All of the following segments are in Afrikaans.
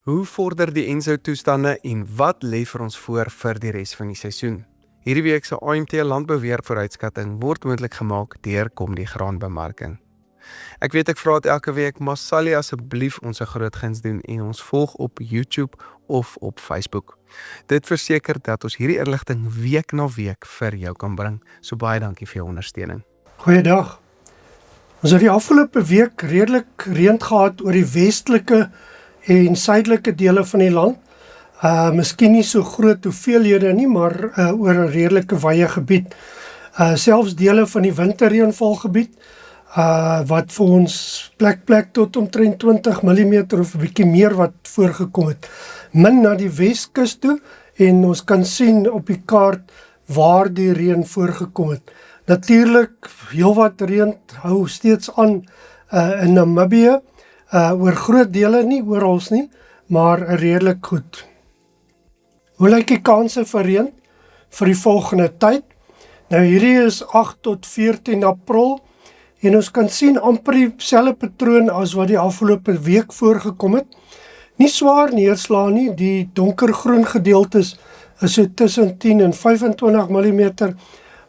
Hoe vorder die ENSO-toestande en wat lê vir ons vir die res van die seisoen? Hierdie week se AMT landbouweervooruitskatting word moontlik gemaak deur Komdie Graanbemarking. Ek weet ek vra dit elke week, maar sal jy asseblief ons 'n groot guns doen en ons volg op YouTube of op Facebook. Dit verseker dat ons hierdie inligting week na week vir jou kan bring. So baie dankie vir jou ondersteuning. Goeiedag. Ons het die afgelope week redelik reën gehad oor die westelike en suidelike dele van die land. Miskien nie so groot hoeveelhede nie, maar oor 'n redelike wye gebied. Selfs dele van die winterreënvalgebied, wat vir ons plek tot omtrent 20 mm of 'n bietjie meer wat voorgekom het. Min na die Weskus toe en ons kan sien op die kaart waar die reën voorgekom het. Natuurlik, heelwat reën hou steeds aan in Namibië, oor groot dele nie, oral nie, maar redelik goed. Hoe lyk die kanse vir reën vir die volgende tyd? Nou hierdie is 8 tot 14 April en ons kan sien amper dieselfde patroon as wat die afgelope week voorgekom het. Nie swaar neerslae nie, die donkergroen gedeeltes is so tussen 10 en 25 mm,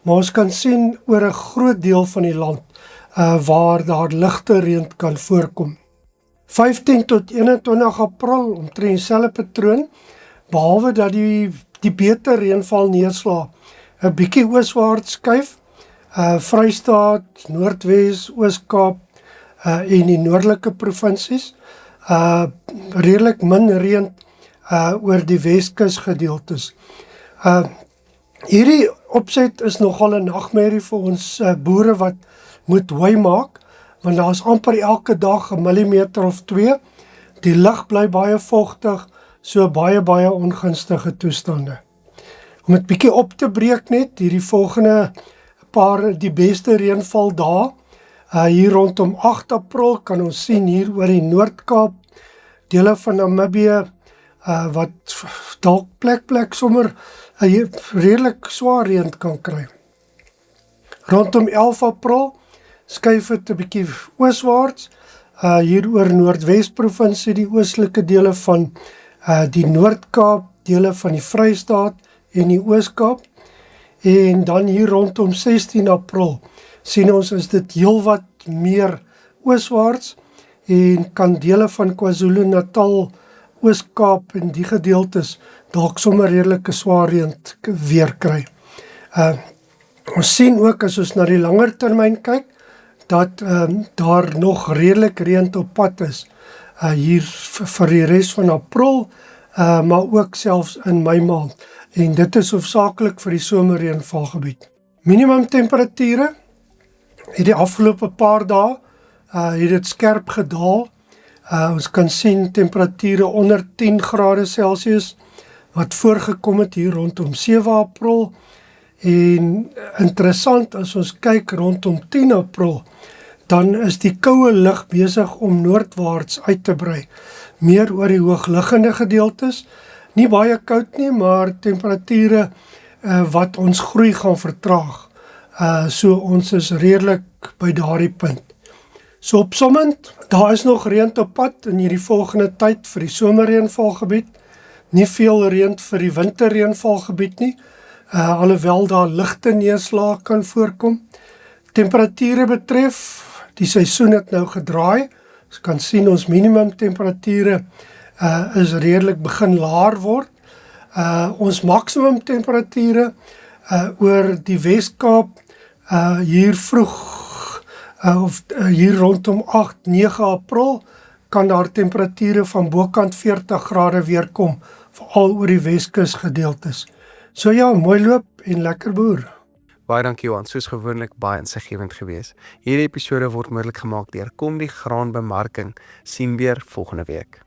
maar ons kan sien oor 'n groot deel van die land waar daar ligte reën kan voorkom. 15 tot 21 April omtrent dieselfde patroon, behalwe dat die beter reënval neerslae 'n bietjie ooswaarts skuif, Vrystaat, Noordwes, Oos-Kaap en die noordelike provinsies, redelik min reën oor die Weskus gedeeltes. Hierdie opset is nogal 'n nagmerrie vir ons boere wat moet hooi maak, want daar is amper elke dag 'n millimeter of 2. Die lug bly baie vochtig, so baie ongunstige toestande. Om dit bietjie op te breek net, hierdie volgende paar die beste reënval dae, hier rondom 8 April kan ons sien hier oor die Noord-Kaap, dele van Namibië, wat dalk plek sommer redelik swaar reën kan kry. Rondom 11 April skuif dit 'n bietjie ooswaarts, hier oor Noordwes provinsie, die oostelike dele van die Noord-Kaap, dele van die Vrystaat en die Oos-Kaap. En dan hier rondom 16 April sien ons is dit heelwat meer ooswaarts en kan dele van KwaZulu-Natal, Oos-Kaap en die gedeeltes dalk sommer redelike swaar reën weer kry. Ons sien ook as ons na die langer termyn kyk, dat daar nog redelik reën op pad is, hier vir die res van April, maar ook selfs in Mei maand. En dit is hoofsaaklik vir die somerreënvalgebied. Minimum temperature het die afgelope paar dae het dit skerp gedaal. Ons kan sien temperature onder 10 grade Celsius wat voorgekom het hier rondom 7 April. En interessant as ons kyk rondom 10 April, dan is die koue lug besig om noordwaarts uit te brei. Meer oor die hoogliggende gedeeltes. Nie baie koud nie, maar temperature wat ons groei gaan vertraag. So ons is redelik by daardie punt. So opsommend, daar is nog reën op pad in hierdie volgende tyd vir die somerreënvalgebied. Nie veel reën vir die winterreënvalgebied nie, alhoewel daar ligte neerslae kan voorkom. Temperature betref, die seisoen het nou gedraai. Ons kan sien ons minimum temperature is redelik begin laer word. Ons maksimum temperature oor die Wes-Kaap hier vroeg, hier rondom 8-9 April, kan daar temperature van bokant 40 grade weerkom, veral oor die Weskus gedeeltes. So ja, mooi loop en lekker boer. Baie dankie Johan, soos gewoonlik baie insiggewend gewees. Hierdie episode word moontlik gemaak deur Komdie Graanbemarking. Sien weer volgende week.